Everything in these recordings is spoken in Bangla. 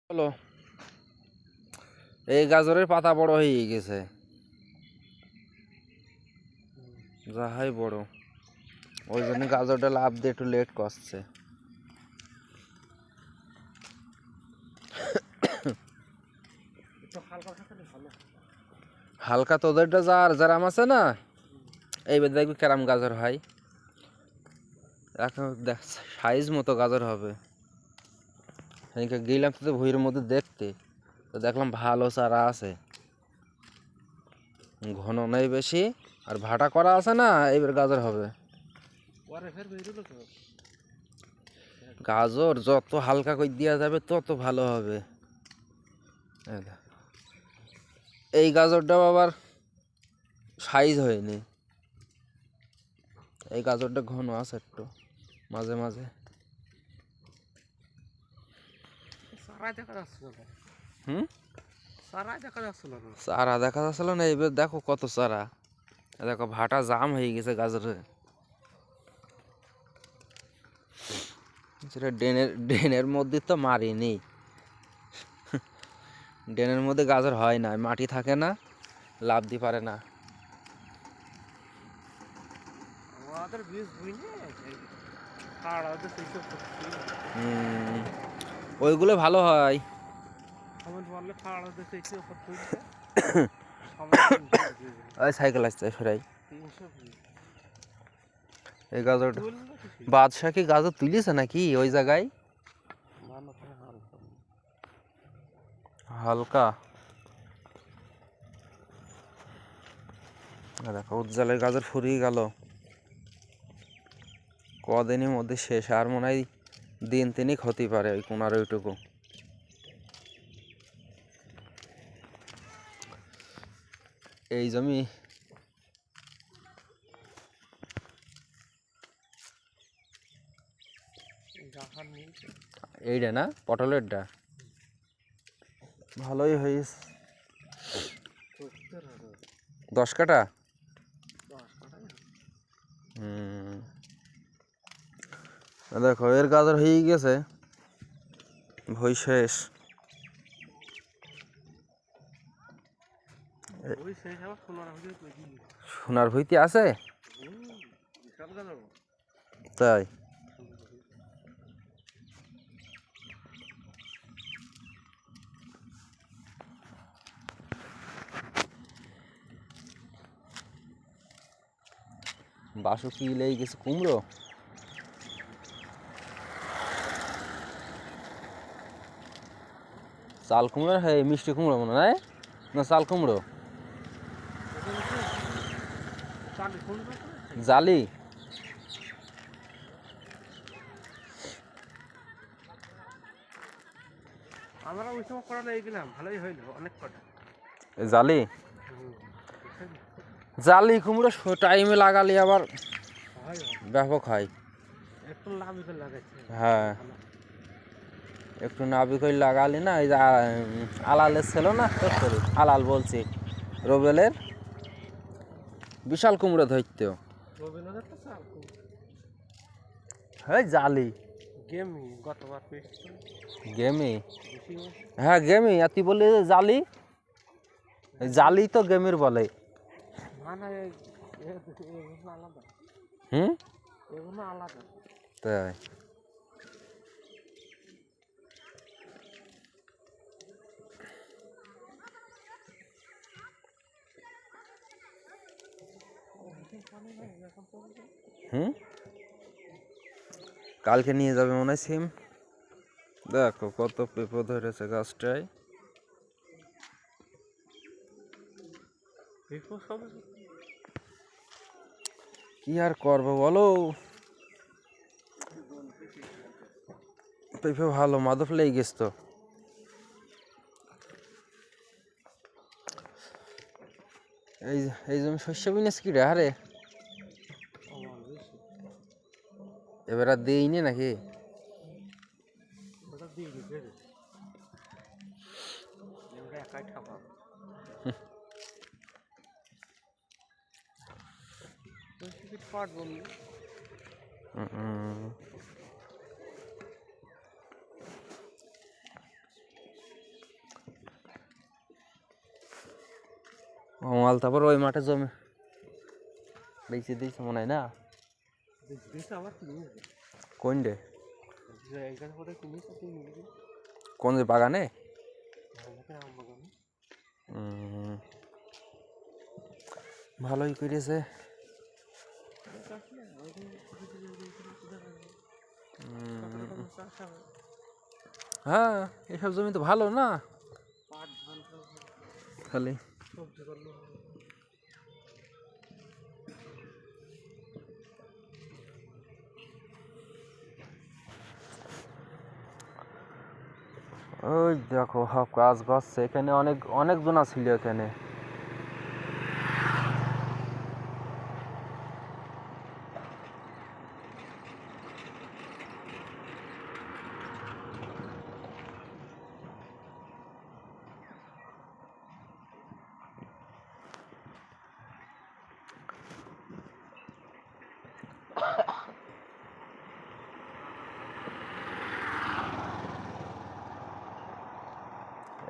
হলো এই গাজরের পাতা বড় হয়ে গেছে, যাহাই বড়, ওই জন্য গাজরটা লাভ দিয়ে একটু লেট করছে। হালকা তোদেরটা যার যারাম আছে না, এইবার দেখবি কেরাম গাজর হয়। এখন দেখ সাইজ মতো গাজর হবে। গেলাম তো ভুঁইয়ের মধ্যে দেখতে, তো দেখলাম ভালো চারা আছে, ঘন নেই বেশি, আর ভাটা করা আছে না, এইবার গাজর হবে। গাজর যত হালকা করে দেওয়া যাবে তত ভালো হবে। এই গাজরটাও আবার সাইজ হয়নি, এই গাজরটা ঘন আছে একটু মাঝে মাঝে। চারা দেখা যাচ্ছিল না, এইবার দেখো কত চারা, দেখো ভাটা জাম হয়ে গেছে গাজরে। ড্রেনের মধ্যে তো মারিনি, ড্রেনের মধ্যে গাজর হয় না, মাটি থাকে না, লাভ দিতে পারে না। ওইগুলো ভালো হয়। সাইকেল আসছে সরাই। এই গাজর বাদশা কি গাজর তুলিছে নাকি ওই জায়গায়? হালকা দেখো উজ্জ্বলের গাজর ফুরিয়ে গেল, কদিনের মধ্যে শেষ, আর মনে হয় দিন তিনিক হতে পারে ওই কোনার ওইটুকু। এই জমি এইটা না পটলেরটা ভালোই হয়েছে। 10 কাটা। দেখো এর গাজর হয়ে গেছে, ভই শেষ। সোনার ভইতে আছে তাই? বাসু কি লেগে গেছে কুমড়ো? চাল কুমড়ো, হ্যাঁ মিষ্টি কুমড়ো মনে হয় না, চাল কুমড়ো জালি। আমরা ওই সময় করা লেগে গেলাম, ভালোই হইলো অনেক কটা জালি। জালি কুমড়ো টাইমে লাগালে আবার ব্যাপক হয়। একটু লাভি করে লাগাইছে। হ্যাঁ একটু নাবি করে লাগালি না, এই যে আলালের ছিল না, আলাল বলছি রবেলের বিশাল কুমড়ো ধরতো। হ্যাঁ জালি গেমি গতবার পেয়েছি। গেমি, হ্যাঁ গেমি। আর তুই বললি যে জালি, জালি তো গেমির বলে। আলাদা তাই কালকে নিয়ে যাবে মনে হয় সিম। দেখো কত পেঁপে ধরেছে গাছটায়। কি আর করবো বলো, পেঁপে ভালো মাদক লেগে গেছে তো। এই এই জমি শস্য বিনেস কি রে? আরে এবার আর দিইনি নাকি? মাল তারপর ওই মাঠে জমি বেঁচে দিয়েছে মনে হয় না? বেশি আবার কিনে কোন ডে? এইখানে করে কিনেছে তুই নিবি কোন যে বাগানে? আম বাগানে ভালোই করেছে। হ্যাঁ, এসব জমি তো ভালো না, খালি ওই দেখো সব কাজ করছে এখানে, অনেক অনেক জনা ছিল এখানে।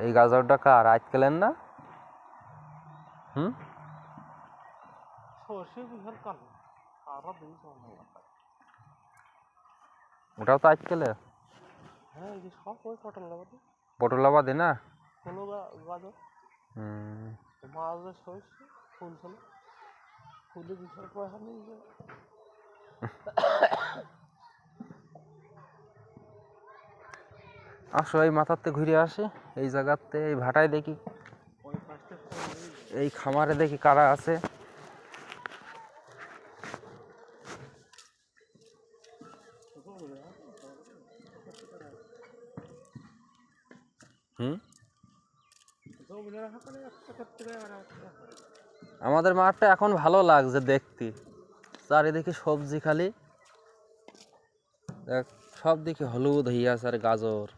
এই গাজরটা কার আজকালের না? সর্ষে বিশাল কালো আরো দুই ওটাও তো আজকালে। হ্যাঁ এই যে সব ওই পটল লাগাতে পটল আবাদে না? হলো গাজর মাঝে সর্ষে ফুল ছিল ফুলে বিশাল পয়সা নিয়ে যায়। আসো এই মাথাতে ঘুরে আসে, এই জায়গাতে এই ভাটায় দেখি, এই খামারে দেখি কারা আছে। আমাদের মাঠটা এখন ভালো লাগছে দেখতে, চারিদিকে সবজি খালি দেখ, সব দিকে হলুদ হইয়া আছে আর গাজর।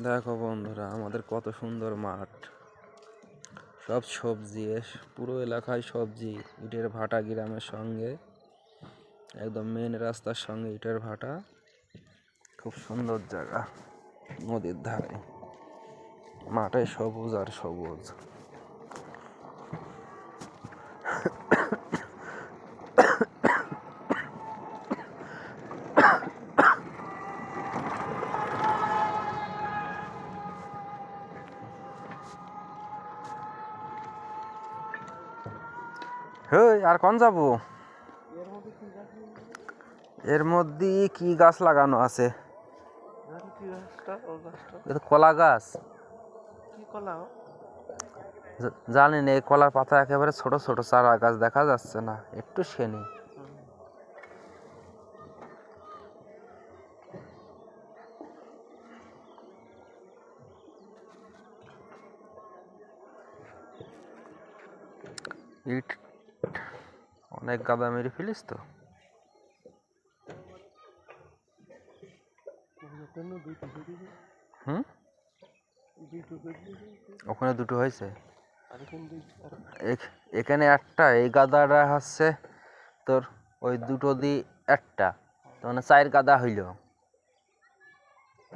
দেখো বন্ধুরা আমাদের কত সুন্দর মাঠ, সব সবজি, পুরো এলাকায় সবজি। ইটের ভাটা গ্রামের সঙ্গে, একদম মেন রাস্তার সঙ্গে ইটের ভাটা, খুব সুন্দর জায়গা, নদীর ধারে মাঠে সবুজ আর সবুজ। হেই আর কোন যাবো? এর মধ্যে কি গাছ লাগানো আছে? কলা গাছ। কি কলা? জানি না, এই কলার পাতা একেবারে ছোট ছোট, চারা গাছ দেখা যাচ্ছে না, একটু শ্রেণী। ইট অনেক গাদা মেরে ফেলিস তো। ওখানে দুটো হয়েছে, এখানে একটা। এই গাদাটা হচ্ছে তোর ওই দুটো দিয়ে একটা, তো মানে 4 গাদা হইল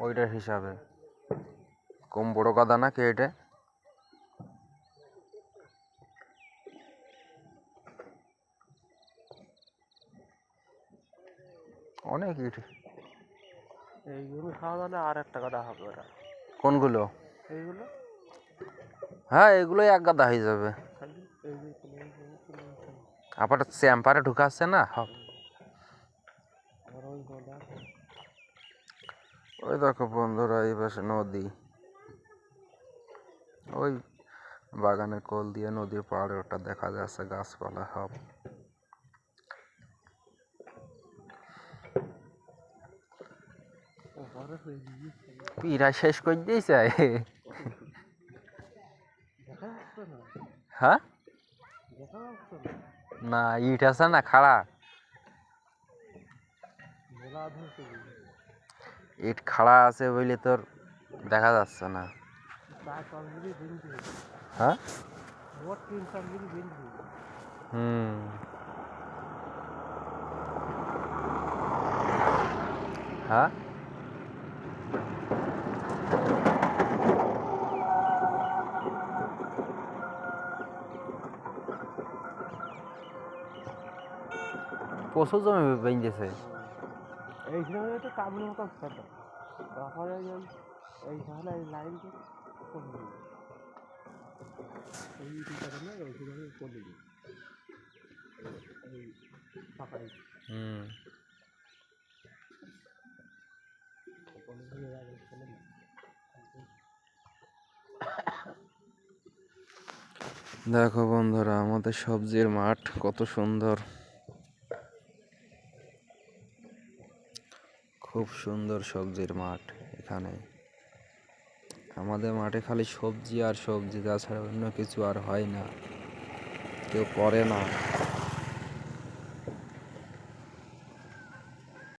ওইটার হিসাবে। কম বড় গাদা না কে এটা? অনেক ইট। এইগুলো খাওয়া দাওয়া আর একটা গাদা হবে ওরা। কোনগুলো? এইগুলো। হ্যাঁ এগুলোই 1 গাদা হয়ে যাবে। আবার চ্যাম্পারে ঢুকাচ্ছে না সব। ওই দেখো বন্ধুরা এই পাশে নদী, ওই বাগানের কোল দিয়ে নদীর পাড়ে ওটা দেখা যাচ্ছে, গাছপালা সব। পিরা শেষ করে দিয়েছে। হ্যাঁ না, ইট আছে না খাড়া, ইট খাড়া আছে বলে তোর দেখা যাচ্ছে না। হ্যাঁ হ্যাঁ প্রচুর জমি ভেঙেছে। এইখানে একটা কাবুলের মতো ছোট, তারপরে এইখানে এই লাইনটা করে দিই, এই টাকা না ওইখানে করে দিই, এই ফাঁকাই হুম দেখো বন্ধুরা আমাদের সবজির মাঠ কত সুন্দর, খুব সুন্দর সবজির মাঠ এখানে। আমাদের মাঠে খালি সবজি আর সবজি, তাছাড়া অন্য কিছু আর হয় না, কেউ করে না।